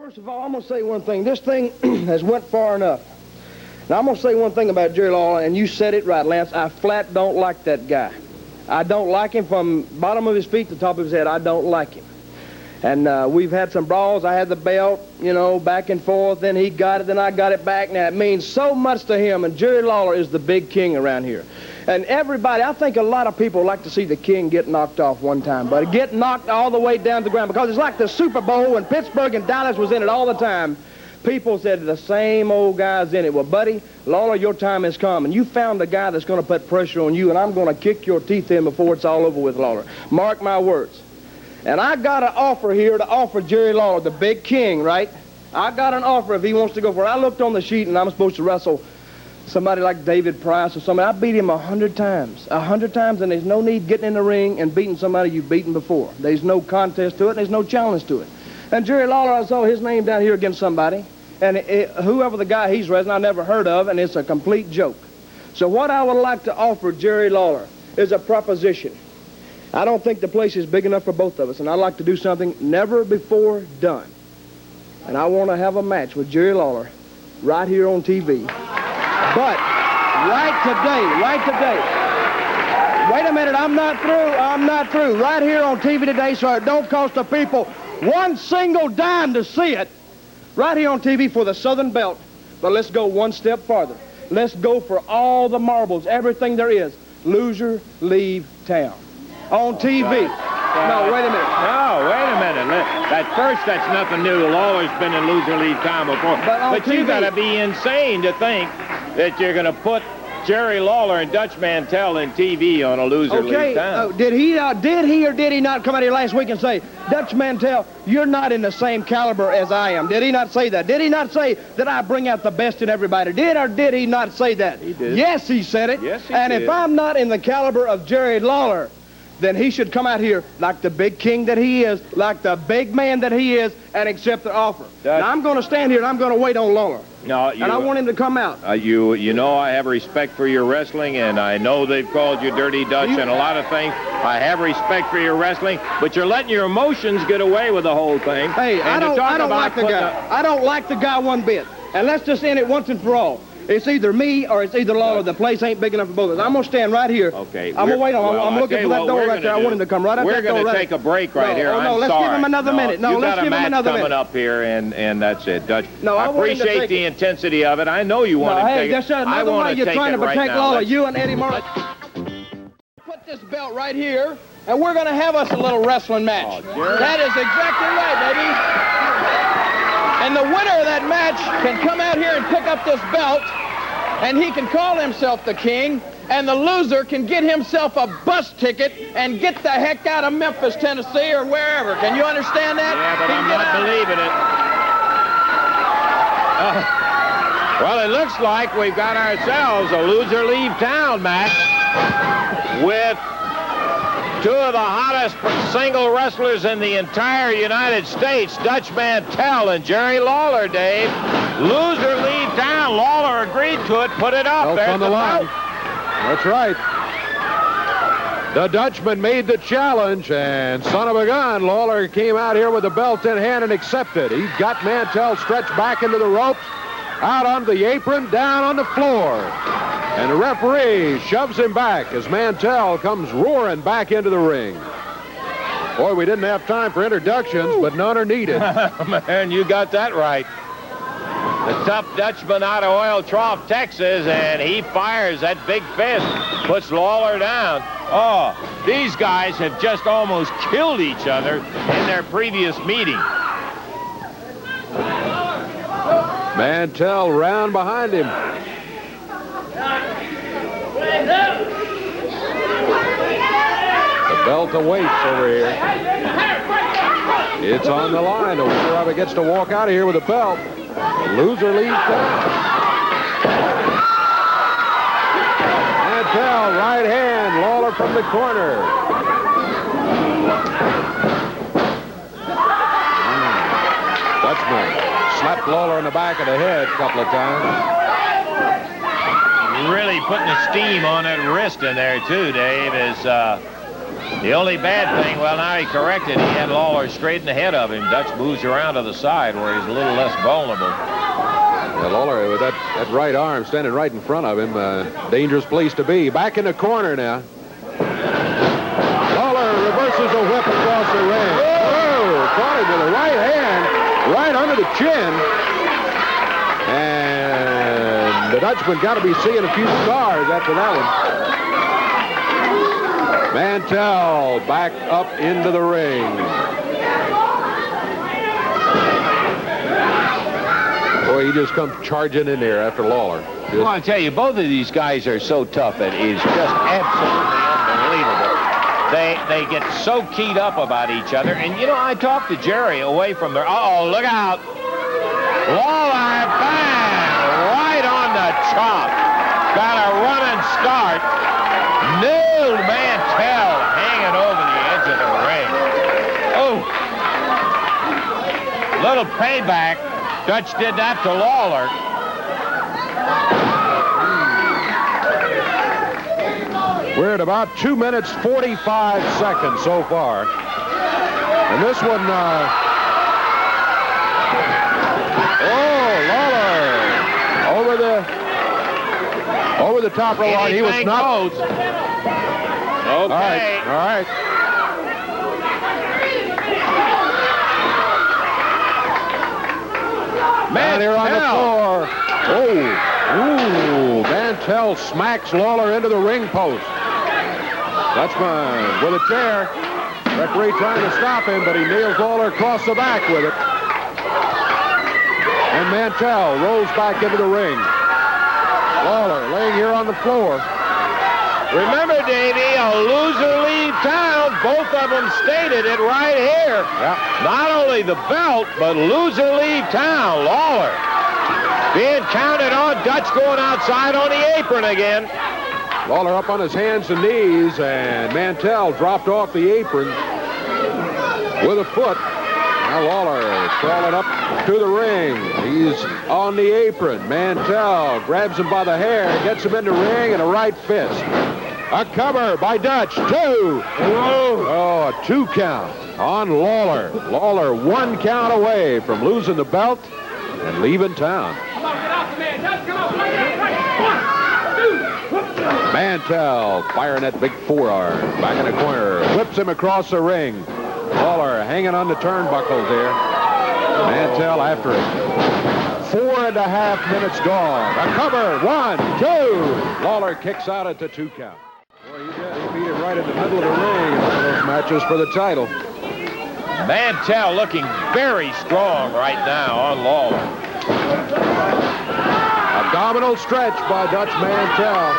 First of all, I'm going to say one thing. This thing has went far enough. Now, I'm going to say one thing about Jerry Lawler, and you said it right, Lance. I flat don't like that guy. I don't like him from bottom of his feet to top of his head. I don't like him. And we've had some brawls. I had the belt, you know, back and forth. Then he got it, then I got it back. Now, it means so much to him, and Jerry Lawler is the big king around here. And everybody, I think a lot of people like to see the king get knocked off one time, but get knocked all the way down to the ground, because it's like the Super Bowl when Pittsburgh and Dallas was in it all the time. People said the same old guy's in it. Well, buddy, Lawler, your time has come, and you found a guy that's going to put pressure on you, and I'm going to kick your teeth in before it's all over with, Lawler. Mark my words. And I got an offer here to offer Jerry Lawler, the big king, right? I got an offer if he wants to go for it. I looked on the sheet, and I'm supposed to wrestle somebody like David Price or somebody. I beat him 100 times. 100 times, and there's no need getting in the ring and beating somebody you've beaten before. There's no contest to it. There's no challenge to it. And Jerry Lawler, I saw his name down here against somebody, and whoever the guy he's wrestling, I never heard of, and it's a complete joke. So what I would like to offer Jerry Lawler is a proposition. I don't think the place is big enough for both of us, and I'd like to do something never before done. And I want to have a match with Jerry Lawler right here on TV. But right today, wait a minute, I'm not through. Right here on TV today, so it don't cost the people one single dime to see it. Right here on TV for the Southern Belt. But let's go one step farther. Let's go for all the marbles, everything there is. Loser, leave town. On TV. No, wait a minute. No, wait a minute. At first, that's nothing new. Lawler's been in loser leave town before. But you got to be insane to think that you're going to put Jerry Lawler and Dutch Mantell in TV on a loser leave town. Did he or did he not come out here last week and say, Dutch Mantell, you're not in the same caliber as I am? Did he not say that? Did he not say that I bring out the best in everybody? Did or did he not say that? He did. Yes, he said it. Yes, he did. And if I'm not in the caliber of Jerry Lawler, then he should come out here like the big king that he is, like the big man that he is, and accept the offer. Now, I'm going to stand here and I'm going to wait on Lawler. No, and I want him to come out. You know I have respect for your wrestling, and I know they've called you Dirty Dutch and a lot of things. I have respect for your wrestling, but you're letting your emotions get away with the whole thing. Hey, I don't like the guy. I don't like the guy one bit. And let's just end it once and for all. It's either me or it's either Lawler. The place ain't big enough for both of us. I'm going to stand right here. Okay. I'm going to wait on him. I'm looking for that door right there. I want him to come right out that door. We're going to take a break right here. No, let's give him another minute. No, let's give him another minute. You got a match coming up here, and that's it, Dutch. No, I appreciate the intensity of it. I know you want to take it. That's another way you're trying to protect Lawler. You and Eddie Marley. Put this belt right here, and we're going to have us a little wrestling match. That is exactly right, baby. And the winner of that match can come out here and pick up this belt, and he can call himself the king, and the loser can get himself a bus ticket and get the heck out of Memphis, Tennessee, or wherever. Can you understand that? Yeah, but I'm not believing it. Well, it looks like we've got ourselves a loser leave town match with two of the hottest single wrestlers in the entire United States, Dutch Mantell and Jerry Lawler, Dave. Loser leave town. Lawler agreed to it. Put it up. There's on the line. That's right. The Dutchman made the challenge, and son of a gun, Lawler came out here with the belt in hand and accepted. He got Mantell stretched back into the ropes, out onto the apron, down on the floor. And the referee shoves him back as Mantell comes roaring back into the ring. Boy, we didn't have time for introductions, but none are needed. Man, you got that right. The tough Dutchman out of Oil Trough, Texas, and he fires that big fist, puts Lawler down. Oh, these guys have just almost killed each other in their previous meeting. Mantell round behind him. The belt awaits over here. It's on the line. The winner of it gets to walk out of here with a belt. Loser leaves down. Mantell, right hand. Lawler from the corner. Dutchman slapped Lawler in the back of the head a couple of times. Really putting the steam on that wrist in there, too, Dave, as The only bad thing, well, now he corrected. He had Lawler straight in the head of him. Dutch moves around to the side where he's a little less vulnerable. Yeah, Lawler with that right arm standing right in front of him. Dangerous place to be. Back in the corner now. Lawler reverses a whip across the ring. Whoa! Caught him with a right hand right under the chin. And the Dutchman got to be seeing a few scars after that one. Mantell back up into the ring. Boy, he just comes charging in there after Lawler. I want to tell you, both of these guys are so tough. It is just absolutely unbelievable. They get so keyed up about each other. And, you know, I talked to Jerry away from there. Uh-oh, look out. Lawler, bang! Right on the chop. Got a running start. Nailed Mantell hanging over the edge of the ring. Oh. Little payback. Dutch did that to Lawler. We're at about 2 minutes, 45 seconds so far. And this one, Lawler over the top row line. He was not. Okay. All right. Man, here on the floor. Oh, Mantell smacks Lawler into the ring post. Dutchman with a chair. Referee trying to stop him, but he nails Lawler across the back with it. And Mantell rolls back into the ring. Lawler laying here on the floor. Remember, Davey, a loser leave town. Both of them stated it right here. Yeah. Not only the belt, but loser leave town. Lawler being counted on. Dutch going outside on the apron again. Lawler up on his hands and knees, and Mantell dropped off the apron with a foot. Now Lawler crawling up to the ring. He's on the apron. Mantell grabs him by the hair, gets him in the ring, and a right fist. A cover by Dutch. 2. Whoa. Oh, a 2 count on Lawler. Lawler 1 count away from losing the belt and leaving town. Mantell firing that big forearm. Back in the corner. Whips him across the ring. Lawler hanging on the turnbuckles here. Mantell after it. 4.5 minutes gone. A cover. 1, 2. Lawler kicks out at the 2 count. Boy, he beat it right in the middle of the ring in one of those matches for the title. Mantell looking very strong right now on Lawler. Abdominal stretch by Dutch Mantell.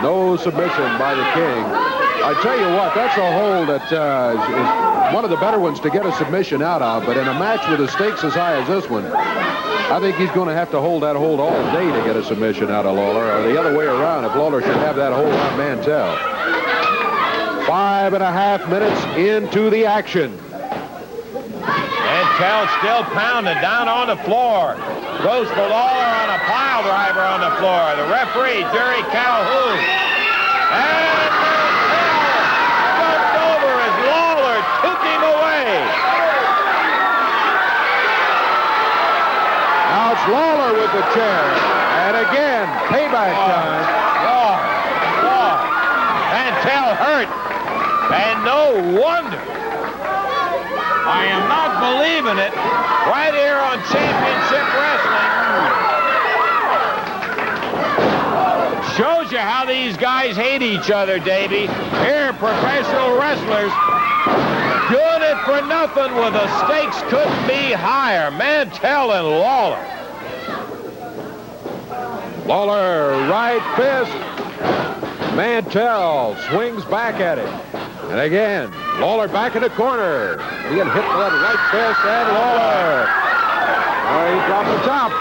No submission by the King. I tell you what, that's a hold that is one of the better ones to get a submission out of, but in a match with the stakes as high as this one, I think he's going to have to hold that hold all day to get a submission out of Lawler, or the other way around if Lawler should have that hold on Mantell. 5.5 minutes into the action. Mantell still pounding down on the floor. Goes for Lawler on a pile driver on the floor. The referee, Jerry Calhoun. And Mantell jumped over as Lawler took him away. Now it's Lawler with the chair. And again, payback time. Mantell hurt. And no wonder. I am not believing it. Right here on Championship Wrestling. Shows you how these guys hate each other, Davey. Here, professional wrestlers doing it for nothing when the stakes couldn't be higher. Mantell and Lawler. Lawler, right fist. Mantell swings back at it. And again, Lawler back in the corner. Being hit with that right fist, and Lawler. He dropped the top.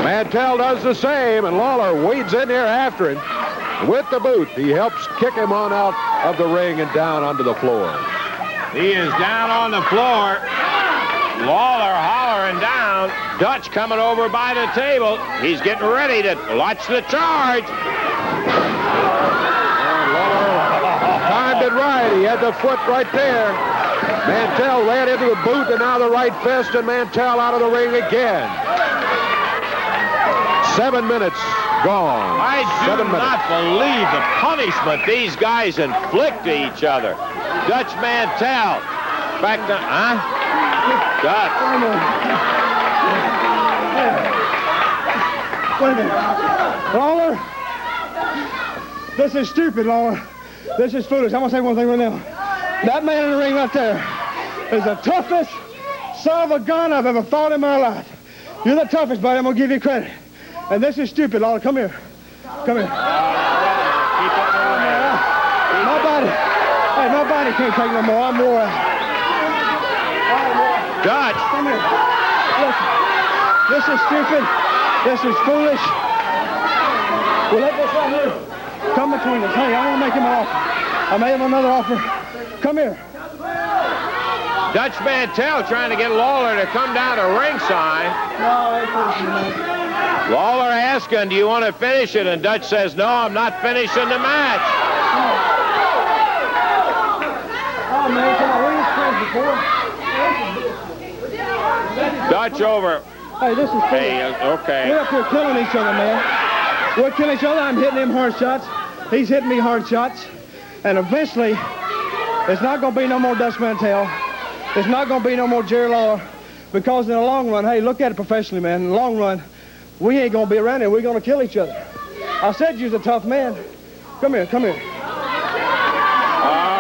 Mantell does the same, and Lawler wades in there after him with the boot. He helps kick him on out of the ring and down onto the floor. He is down on the floor. Lawler hollering down. Dutch coming over by the table. He's getting ready to launch the charge. Timed it right. He He had the foot right there. Mantell ran into the boot and now the right fist, and Mantell out of the ring again. 7 minutes gone. I do not believe the punishment these guys inflict to each other. Dutch Mantell. Back to, Dutch. Wait a minute. Lawler, this is stupid, Lawler. This is foolish. I'm going to say one thing right now. That man in the ring right there is the toughest son of a gun I've ever fought in my life. You're the toughest, buddy. I'm going to give you credit. And this is stupid, Lawler. Come here. Come here. My body can't take no more. I'm wore out. Dutch. Come here. Listen. This is stupid. This is foolish. We'll let this right here come between us. Hey, I want to make him an offer. I made him another offer. Come here. Dutch Mantell trying to get Lawler to come down to ringside. Lawler asking, do you want to finish it? And Dutch says, no, I'm not finishing the match. Oh, man, come on. We was friends before. Dutch over. Hey, this is foolish. Hey, okay. We're up here killing each other, man. We're killing each other. I'm hitting him hard shots. He's hitting me hard shots. And eventually, it's not going to be no more Dutch Mantell. It's not going to be no more Jerry Lawler. Because in the long run, hey, look at it professionally, man. In the long run, we ain't going to be around here. We're going to kill each other. I said you're a tough man. Come here, come here. All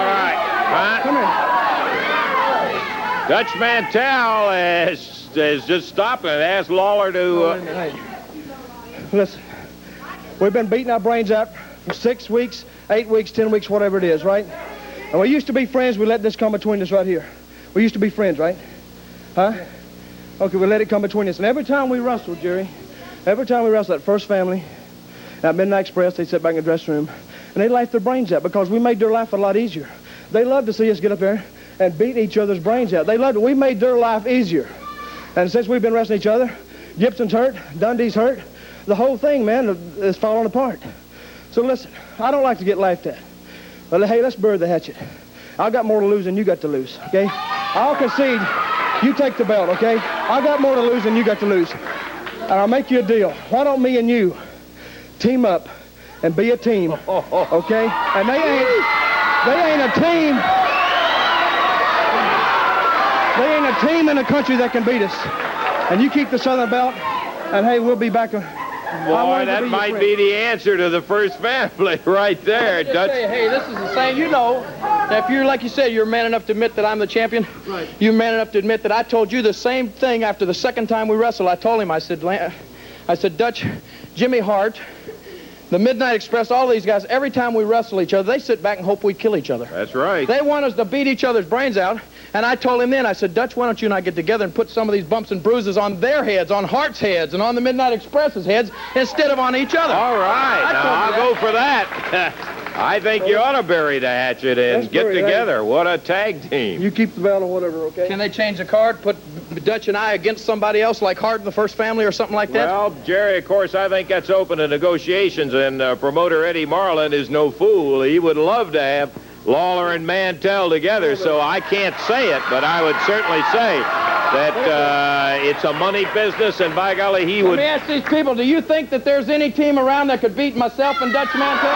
right. Come here. Dutch Mantell is just stopping and asked Lawler to... Hey, listen, we've been beating our brains out for 6 weeks, 8 weeks, 10 weeks, whatever it is, right? And we used to be friends. We let this come between us right here. We used to be friends, right? Huh? Okay, we let it come between us. And every time we wrestled, Jerry, every time we wrestled, that First Family, at Midnight Express, they sit back in the dressing room, and they laughed their brains out because we made their life a lot easier. They loved to see us get up there and beat each other's brains out. They loved it. We made their life easier. And since we've been wrestling each other, Gibson's hurt, Dundee's hurt, the whole thing, man, is falling apart. So listen, I don't like to get laughed at. But hey, let's bury the hatchet. I've got more to lose than you got to lose, okay? I'll concede. You take the belt, okay? I got more to lose than you got to lose. And I'll make you a deal. Why don't me and you team up and be a team, okay? And they ain't a team. They ain't a team in the country that can beat us. And you keep the Southern belt, and hey, we'll be back. Boy, that might be the answer to the First Family right there. Dutch. Say, hey, this is the same. You know, if you're, like you said, you're man enough to admit that I'm the champion. Right. You're man enough to admit that I told you the same thing after the second time we wrestled. I told him, I said, Dutch, Jimmy Hart, the Midnight Express, all these guys, every time we wrestle each other, they sit back and hope we kill each other. That's right. They want us to beat each other's brains out. And I told him then, I said, Dutch, why don't you and I get together and put some of these bumps and bruises on their heads, on Hart's heads, and on the Midnight Express's heads, instead of on each other. All right. Now, I'll go for that. I think you ought to bury the hatchet and get together. What a tag team. You keep the belt or whatever, okay? Can they change the card, put Dutch and I against somebody else like Hart and the First Family or something like that? Well, Jerry, of course, I think that's open to negotiations, and promoter Eddie Marlin is no fool. He would love to have Lawler and Mantell together, so I can't say it, but I would certainly say that it's a money business, and by golly, he would... Let me ask these people, do you think that there's any team around that could beat myself and Dutch Mantell?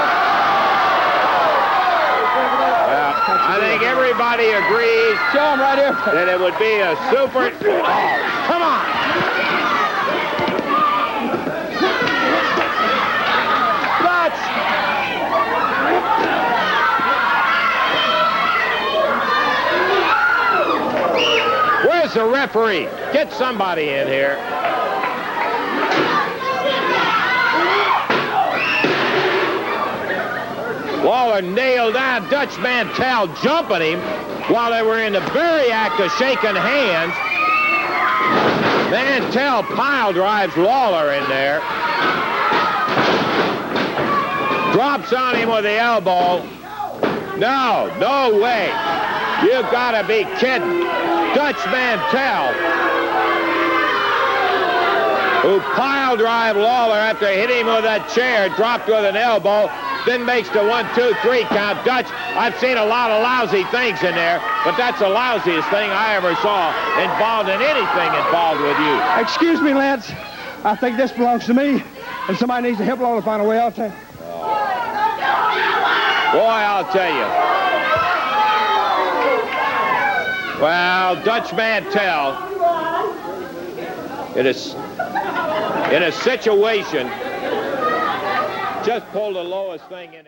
Well, I think everybody agrees Show 'em right here. that it would be a super... Oh, come on! Where's the referee? Get somebody in here. Lawler nailed down Dutch Mantell, jumping him while they were in the very act of shaking hands. Mantell pile drives Lawler in there. Drops on him with the elbow. No way. You've got to be kidding. Dutch Mantell, who pile drive Lawler after hitting him with that chair, dropped with an elbow, then makes the 1, 2, 3 count. Dutch, I've seen a lot of lousy things in there, but that's the lousiest thing I ever saw involved in anything involved with you. Excuse me, Lance. I think this belongs to me, and somebody needs to help Lawler find a way out there. Boy, I'll tell you. Well, Dutch Mantell, in a situation, just pulled the lowest thing in it.